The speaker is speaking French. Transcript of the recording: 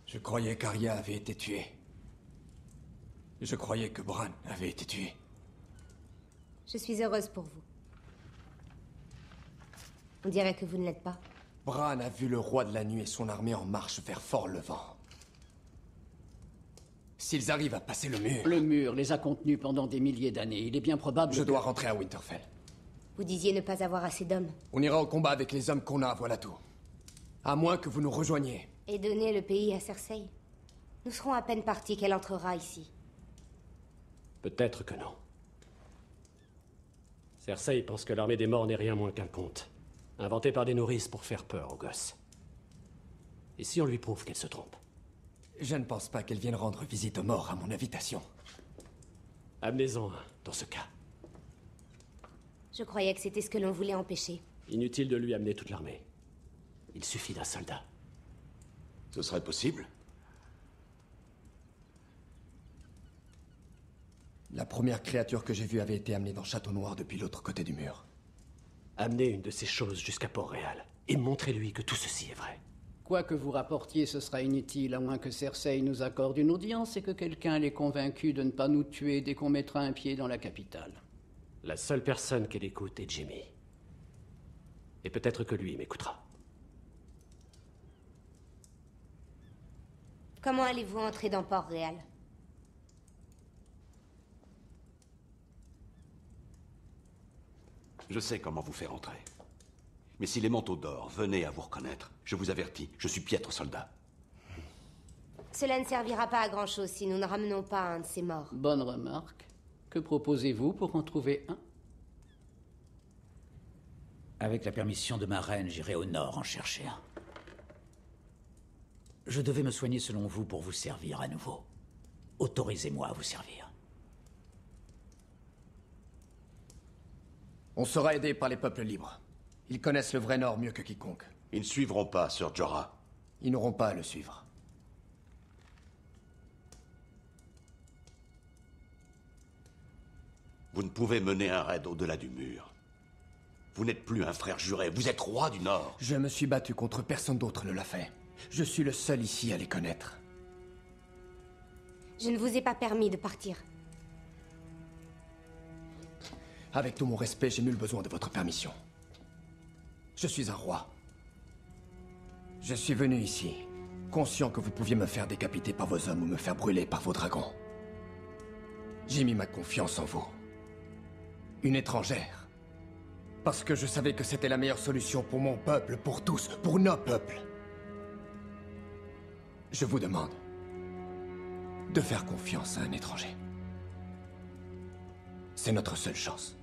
Je croyais qu'Arya avait été tuée. Je croyais que Bran avait été tué. Je suis heureuse pour vous. On dirait que vous ne l'êtes pas. Bran a vu le roi de la nuit et son armée en marche vers Fort-Levant. S'ils arrivent à passer le mur... Le mur les a contenus pendant des milliers d'années. Il est bien probable Je dois rentrer à Winterfell. Vous disiez ne pas avoir assez d'hommes. On ira au combat avec les hommes qu'on a, voilà tout. À moins que vous nous rejoigniez. Et donner le pays à Cersei. Nous serons à peine partis qu'elle entrera ici. Peut-être que non. Cersei pense que l'armée des morts n'est rien moins qu'un conte. Inventé par des nourrices pour faire peur aux gosses. Et si on lui prouve qu'elle se trompe? Je ne pense pas qu'elle vienne rendre visite aux morts à mon invitation. Amenez-en un, dans ce cas. Je croyais que c'était ce que l'on voulait empêcher. Inutile de lui amener toute l'armée. Il suffit d'un soldat. Ce serait possible? La première créature que j'ai vue avait été amenée dans Château Noir depuis l'autre côté du mur. Amenez une de ces choses jusqu'à Port-Réal, et montrez-lui que tout ceci est vrai. Quoi que vous rapportiez, ce sera inutile, à moins que Cersei nous accorde une audience et que quelqu'un l'ait convaincu de ne pas nous tuer dès qu'on mettra un pied dans la capitale. La seule personne qu'elle écoute est Jimmy. Et peut-être que lui m'écoutera. Comment allez-vous entrer dans Port-Réal? Je sais comment vous faire entrer. Mais si les manteaux d'or venaient à vous reconnaître, je vous avertis, je suis piètre soldat. Cela ne servira pas à grand-chose si nous ne ramenons pas un de ces morts. Bonne remarque. Que proposez-vous pour en trouver un? Avec la permission de ma reine, j'irai au nord en chercher un. Je devais me soigner selon vous pour vous servir à nouveau. Autorisez-moi à vous servir. On sera aidé par les peuples libres. Ils connaissent le vrai Nord mieux que quiconque. Ils ne suivront pas, Sir Jorah. Ils n'auront pas à le suivre. Vous ne pouvez mener un raid au-delà du mur. Vous n'êtes plus un frère juré, vous êtes roi du Nord. Je me suis battu contre personne d'autre ne l'a fait. Je suis le seul ici à les connaître. Je ne vous ai pas permis de partir. Avec tout mon respect, j'ai nul besoin de votre permission. Je suis un roi. Je suis venu ici, conscient que vous pouviez me faire décapiter par vos hommes ou me faire brûler par vos dragons. J'ai mis ma confiance en vous. Une étrangère. Parce que je savais que c'était la meilleure solution pour mon peuple, pour tous, pour nos peuples. Je vous demande de faire confiance à un étranger. C'est notre seule chance.